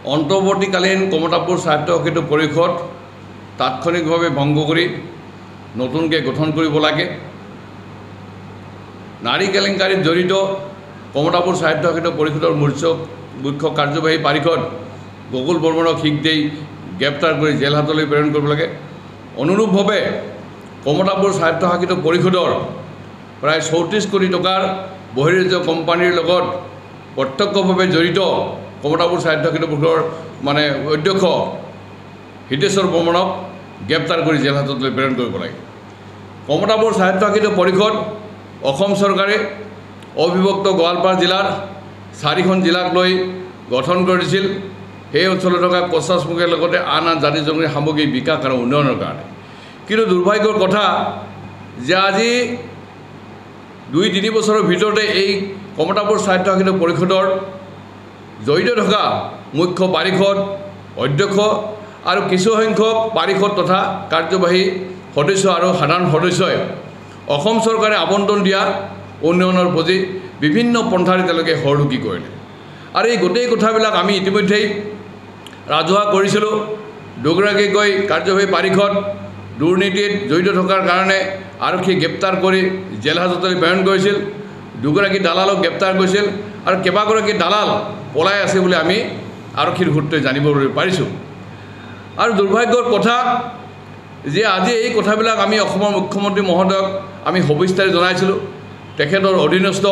অন্তৰ্বৰ্তীকালীন কমতাপুৰ স্বায়ত্ত শাসিত পৰিষদ তাৎক্ষণিকভাৱে ভংগ কৰি নতুনকৈ গঠন কৰিব লাগে। নাৰী কেলেংকাৰীত জড়িত কমতাপুৰ স্বায়ত্ত শাসিত পৰিষদৰ মুখ্য কাৰ্যবাহী পাৰিষদ গকুল বৰ্মনক শীঘ্ৰেই গ্ৰেপ্তাৰ কৰি জেল হাজতলৈ প্ৰেৰণ কৰিব লাগে। অনুৰূপভাৱে কমতাপুৰ স্বায়ত্ত শাসিত পৰিষদৰ প্ৰায় 34 কোটি টকাৰ বহিৰাজ্য কোম্পানীৰ লগত প্ৰত্যক্ষভাৱে জড়িত কমতাপুৰ স্বায়ত্ত শাসিত পৰিষদৰ অধ্যক্ষ হিতেশ্বৰ বৰ্মনক গ্ৰেপ্তাৰ কৰি জেল হাজতলৈ প্ৰেৰণ কৰিব লাগে। কমতাপুৰ স্বায়ত্ত শাসিত পৰিষদ অসম চৰকাৰে অবিভক্ত গোৱালপাৰা জিলাৰ 4খন জিলাক লৈ গঠন কৰিছিল, সেই অঞ্চলত থকা কছাছমুখীৰ লগতে আন জাতি জনগোষ্ঠীৰ সামগ্ৰিক বিকাশ আৰু উন্নয়নৰ কাৰণে। কিন্তু দুৰ্ভাগ্যৰ কথা যে আজি 2-3 বছৰৰ ভিতৰতে এই কমতাপুৰ স্বায়ত্ত শাসিত পৰিষদৰ জড়িত থকা মুখ্য পাৰিষদ, অধ্যক্ষ আৰু কিছুসংখ্যক পাৰিষদ তথা কাৰ্যবাহী সদস্য আৰু সাধাৰণ সদস্যই অসম চৰকাৰে আবণ্টন দিয়া উন্নয়নৰ প্ৰতি বিভিন্ন পন্থাৰে তেওঁলোকে সৰলুকি কৰিলে। আৰু এই গোটেই কথাবিলাক আমি ইতিমধ্যেই ৰাজহুৱা কৰিছিলোঁ। দুগৰাকীকৈ কাৰ্যবাহী পাৰিষদ দুৰ্নীতিত জড়িত থকাৰ কাৰণে আৰক্ষীয়ে গ্ৰেপ্তাৰ কৰি জেল হাজতলৈ প্ৰেৰণ কৰিছিল। 2গৰাকী দালালক গ্ৰেপ্তাৰ কৰিছিল আৰু কেইবাগৰাকী দালাল পলাই আছে বুলি আমি আৰক্ষীৰ সূত্ৰে জানিবলৈ পাৰিছোঁ। আৰু দুৰ্ভাগ্যৰ কথা যে আজি এই কথাবিলাক আমি অসমৰ মুখ্যমন্ত্ৰী মহোদয়ক আমি সবিস্তাৰে জনাইছিলোঁ। তেখেতৰ অধীনস্থ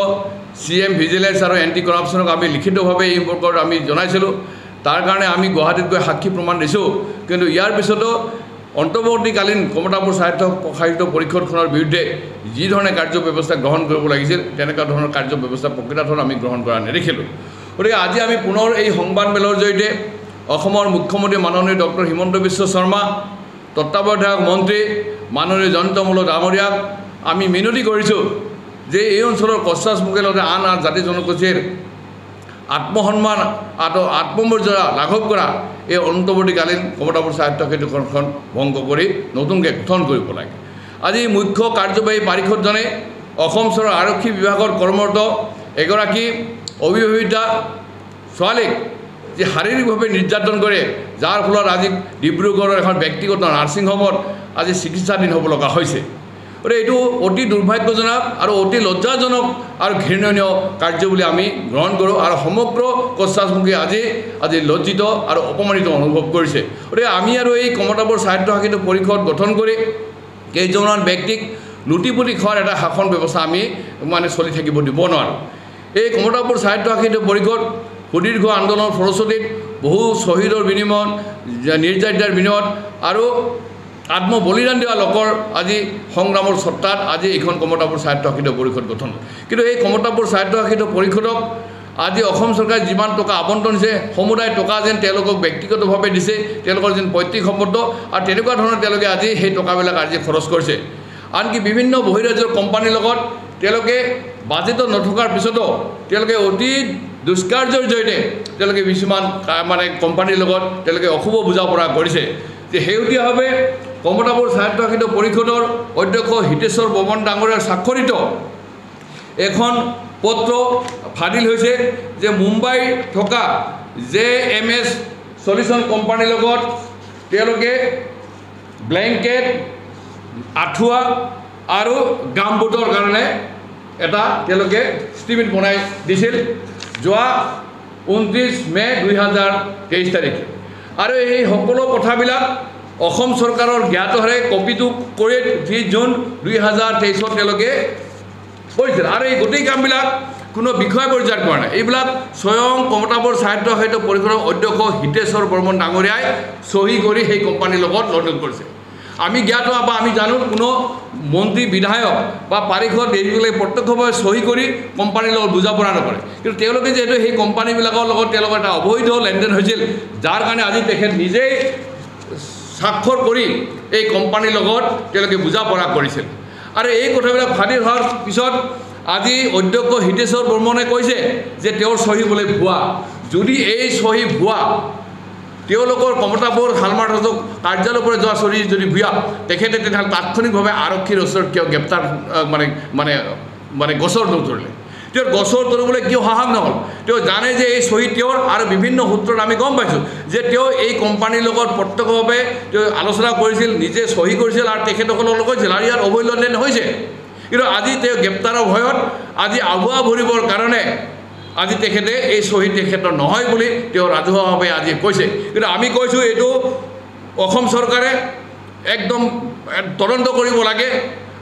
CM ভিজিলেন্স আৰু এণ্টি কৰাপশ্যনক আমি লিখিতভাৱে এই সম্পৰ্কত আমি জনাইছিলোঁ। তাৰ কাৰণে আমি গুৱাহাটীত গৈ সাক্ষী প্ৰমাণ দিছোঁ। কিন্তু ইয়াৰ পিছতো অন্তৰ্বৰ্তীকালীন কমতাপুৰ স্বায়ত্ত শাসিত পৰিষদখনৰ বিৰুদ্ধে যি ধৰণে কাৰ্য ব্যৱস্থা গ্ৰহণ কৰিব লাগিছিল তেনেকুৱা ধৰণৰ কাৰ্য ব্যৱস্থা প্ৰকৃতাৰ্থত আমি গ্ৰহণ কৰা নেদেখিলোঁ। গতিকে আজি আমি পুনৰ এই সংবাদমেলৰ জৰিয়তে অসমৰ মুখ্যমন্ত্ৰী মাননীয় ডক্টৰ হিমন্ত বিশ্ব শৰ্মা, তত্ত্বাৱধায়ক মন্ত্ৰী মাননীয় জয়ন্ত মল্ল ডাঙৰীয়াক আমি মিনতি কৰিছোঁ যে এই অঞ্চলৰ কছাছমুখীৰ লগতে আন জাতি জনগোষ্ঠীৰ আত্মসন্মান আৰু আত্মমৰ্যাদা লাঘৱ কৰা এই অন্তৰ্বৰ্তীকালীন কমতাপুৰ স্বায়ত্ত শাসিতখন ভংগ কৰি নতুনকৈ গঠন কৰিব লাগে। আজি মুখ্য কাৰ্যবাহী পাৰিষদজনে অসম চৰকাৰৰ আৰক্ষী বিভাগত কৰ্মৰত এগৰাকী অবিবাহিতা ছোৱালীক যে শাৰীৰিকভাৱে নিৰ্যাতন কৰে, যাৰ ফলত আজি ডিব্ৰুগড়ৰ এখন ব্যক্তিগত নাৰ্ছিং হোমত আজি চিকিৎসাধীন হ'ব লগা হৈছে। গতিকে এইটো অতি দুৰ্ভাগ্যজনক আৰু অতি লজ্জাজনক আৰু ঘৃণনীয় কাৰ্য বুলি আমি গ্ৰহণ কৰোঁ। আৰু সমগ্ৰ কছাছমুখী আজি লজ্জিত আৰু অপমানিত অনুভৱ কৰিছে। গতিকে আমি আৰু এই কমতাপুৰ স্বায়ত্ত শাসিত পৰিষদ গঠন কৰি কেইজনমান ব্যক্তিক লুটিপুটি খোৱাৰ এটা শাসন ব্যৱস্থা আমি চলি থাকিব দিব নোৱাৰোঁ। এই কমতাপুৰ স্বায়ত্ত শাসিত পৰিষদ সুদীৰ্ঘ আন্দোলনৰ ফলশ্ৰুতিত বহু শ্বহীদৰ বিনিময়ত, নিৰ্যাতিতাৰ বিনিময়ত আৰু আত্মবলিদান দিয়া লোকৰ আজি সংগ্ৰামৰ সত্তাত আজি এইখন কমতাপুৰ স্বায়ত্ত শাসিত পৰিষদ গঠন। কিন্তু এই কমতাপুৰ স্বায়ত্ত শাসিত পৰিষদক আজি অসম চৰকাৰে যিমান টকা আবণ্টন দিছে, সমুদায় টকা যেন তেওঁলোকক ব্যক্তিগতভাৱে দিছে, তেওঁলোকৰ যেন পৈতৃক সম্পদ, আৰু তেনেকুৱা ধৰণৰ তেওঁলোকে আজি সেই টকাবিলাক আজি খৰচ কৰিছে। আনকি বিভিন্ন বহিৰাজ্যৰ কোম্পানীৰ লগত তেওঁলোকে বাজেটত নথকাৰ পিছতো তেওঁলোকে অতি দুষ্কাৰ্যৰ জৰিয়তে তেওঁলোকে কিছুমান কোম্পানীৰ লগত তেওঁলোকে অশুভ বুজা পৰা কৰিছে। যে শেহতীয়াভাৱে কমতাপুৰ স্বায়ত্ত শাসিত পৰিষদৰ অধ্যক্ষ হিতেশ্বৰ বৰ্মন ডাঙৰীয়াৰ স্বাক্ষৰিত এখন পত্ৰ ফাদিল হৈছে যে মুম্বাইত থকা JMS সলিউশ্যন কোম্পানীৰ লগত তেওঁলোকে ব্লেংকেট, আঁঠুৱা আৰু গামবুটৰ কাৰণে এটা তেওঁলোকে ষ্টিমেট বনাই দিছিল যোৱা 29 মে 2023 তাৰিখে। আৰু এই সকলো কথাবিলাক অসম চৰকাৰৰ জ্ঞাতহাৰে কপিটো কৰি 30 জুন 2023 তেওঁলোকে কৰিছিল। আৰু এই গোটেই কামবিলাক কোনো বিষয় পৰ্যায়ত কৰা নাই। এইবিলাক স্বয়ং কমতাপুৰ স্বায়ত্ত শাসিত পৰিষদৰ অধ্যক্ষ হিতেশ্বৰ বৰ্মন ডাঙৰীয়াই চহী কৰি সেই কোম্পানীৰ লগত লগ কৰিছে। আমি জ্ঞাত বা আমি জানো কোনো মন্ত্ৰী, বিধায়ক বা পাৰিষদ এইবিলাক প্ৰত্যক্ষভাৱে চহী কৰি কোম্পানীৰ লগত বুজা পৰা নকৰে। কিন্তু তেওঁলোকে যিহেতু সেই কোম্পানীবিলাকৰ লগত তেওঁলোকৰ এটা অবৈধ লেনদেন হৈছিল, যাৰ কাৰণে আজি তেখেত নিজেই স্বাক্ষৰ কৰি এই কোম্পানীৰ লগত তেওঁলোকে বুজা পৰা কৰিছিল। আৰু এই কথাবিলাক ফাদিল হোৱাৰ পিছত আজি অধ্যক্ষ হিতেশ্বৰ বৰ্মনে কৈছে যে তেওঁৰ চহী বোলে ভুৱা। যদি এই চহী ভুৱা, তেওঁলোকৰ কমতাপুৰ হালমাৰ্ট কাৰ্যালয়ৰ পৰা যোৱা চহী যদি ভুৱা, তেখেতে তেনেহ'লে তাৎক্ষণিকভাৱে আৰক্ষীৰ ওচৰত কিয় গ্ৰেপ্তাৰ গোচৰ নধৰিলে? তেওঁৰ গছৰ তললৈ কিয় সাহস নহ'ল তেওঁ জানে যে এই শ্বহীদ তেওঁৰ আৰু বিভিন্ন সূত্ৰত আমি গম পাইছোঁ যে তেওঁ এই কোম্পানীৰ লগত প্ৰত্যক্ষভাৱে তেওঁ আলোচনা কৰিছিল নিজে চহী কৰিছিল আৰু তেখেতসকলৰ লগত হৈছিল আৰু ইয়াত অবৈধ লেনদেন হৈছে কিন্তু আজি তেওঁ গ্ৰেপ্তাৰৰ ভয়ত আজি আগুৱা ভৰিবৰ কাৰণে আজি তেখেতে এই শ্বহীদ তেখেতৰ নহয় বুলি তেওঁ ৰাজহুৱাভাৱে আজি কৈছে কিন্তু আমি কৈছোঁ এইটো অসম চৰকাৰে একদম তদন্ত কৰিব লাগে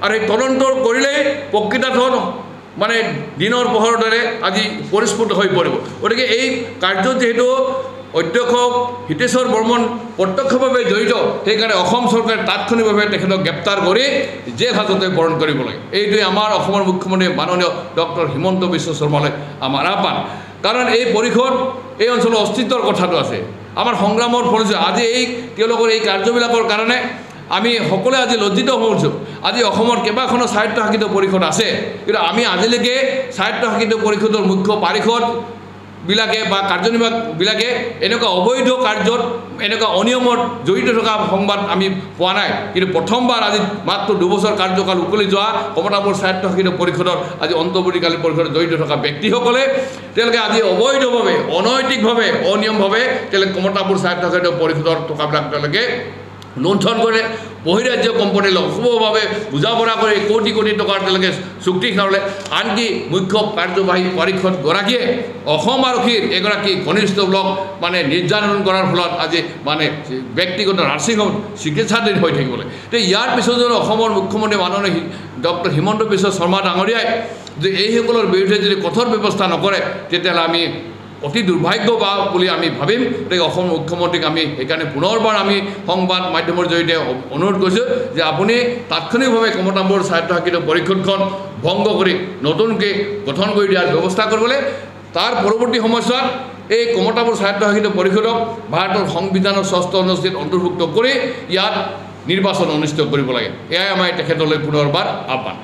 আৰু এই তদন্ত কৰিলেই প্ৰকৃতাৰ্থত মানে দিনৰ পোহৰৰ দৰে আজি পৰিস্ফুট হৈ পৰিব গতিকে এই কাৰ্যত যিহেতু অধ্যক্ষ হিতেশ্বৰ বৰ্মন প্ৰত্যক্ষভাৱে জড়িত সেইকাৰণে অসম চৰকাৰে তাৎক্ষণিকভাৱে তেখেতক গ্ৰেপ্তাৰ কৰি জেল হাজতে প্ৰেৰণ কৰিব লাগে এইটোৱে আমাৰ অসমৰ মুখ্যমন্ত্ৰী মাননীয় ডক্টৰ হিমন্ত বিশ্ব শৰ্মালৈ আমাৰ আহ্বান কাৰণ এই পৰিষদ এই অঞ্চলৰ অস্তিত্বৰ কথাটো আছে আমাৰ সংগ্ৰামৰ ফলস্বৰূপে আজি এই তেওঁলোকৰ এই কাৰ্যবিলাকৰ কাৰণে আমি সকলোৱে আজি লজ্জিত হৈছোঁ আজি অসমৰ কেইবাখনো স্বায়ত্তশাসিত পৰিষদ আছে কিন্তু আমি আজিলৈকে স্বায়ত্তশাসিত পৰিষদৰ মুখ্য পাৰিষদবিলাকে বা কাৰ্যনিৰ্বাহকবিলাকে এনেকুৱা অবৈধ কাৰ্যত এনেকুৱা অনিয়মত জড়িত থকা সংবাদ আমি পোৱা নাই কিন্তু প্ৰথমবাৰ আজি মাত্ৰ 2 বছৰ কাৰ্যকাল উকলি যোৱা কমতাপুৰ স্বায়ত্তশাসিত পৰিষদৰ আজি অন্তৰ্বৰ্তীকালীন পৰিষদত জড়িত থকা ব্যক্তিসকলে তেওঁলোকে আজি অবৈধভাৱে অনৈতিকভাৱে অনিয়মভাৱে তেওঁলোকে কমতাপুৰ স্বায়ত্তশাসিত পৰিষদৰ টকাবিলাক তেওঁলোকে লুণ্ঠন কৰে বহিৰাজ্য কোম্পানীৰ লগত শুভভাৱে বুজা পৰা কৰি কোটি কোটি টকাৰ তেওঁলোকে চুক্তি খালে আনকি মুখ্য কাৰ্যবাহী পাৰিষদগৰাকীয়ে অসম আৰক্ষীৰ এগৰাকী ঘনিষ্ঠ লোক মানে নিৰ্যাতন কৰাৰ ফলত আজি মানে ব্যক্তিগত নাৰ্ছিং হোম চিকিৎসাধীন হৈ থাকিবলৈ তো ইয়াৰ পিছত যদি অসমৰ মুখ্যমন্ত্ৰী মাননীয় ডক্টৰ হিমন্ত বিশ্ব শৰ্মা ডাঙৰীয়াই যে এইসকলৰ বিৰুদ্ধে যদি কঠোৰ ব্যৱস্থা নকৰে তেতিয়াহ'লে আমি অতি দুৰ্ভাগ্য বা বুলি আমি ভাবিম গতিকে অসম মুখ্যমন্ত্ৰীক আমি সেইকাৰণে পুনৰবাৰ আমি সংবাদ মাধ্যমৰ জৰিয়তে অনুৰোধ কৰিছোঁ যে আপুনি তাৎক্ষণিকভাৱে কমতাপুৰ স্বায়ত্তশাসিত পৰিষদখন ভংগ কৰি নতুনকৈ গঠন কৰি দিয়াৰ ব্যৱস্থা কৰিবলৈ তাৰ পৰৱৰ্তী সময়ছোৱাত এই কমতাপুৰ স্বায়ত্তশাসিত পৰিষদক ভাৰতৰ সংবিধানৰ 6ষ্ঠ অনুচ্ছেদ অন্তৰ্ভুক্ত কৰি ইয়াত নিৰ্বাচন অনুষ্ঠিত কৰিব লাগে এয়াই আমাৰ তেখেতলৈ পুনৰবাৰ আহ্বান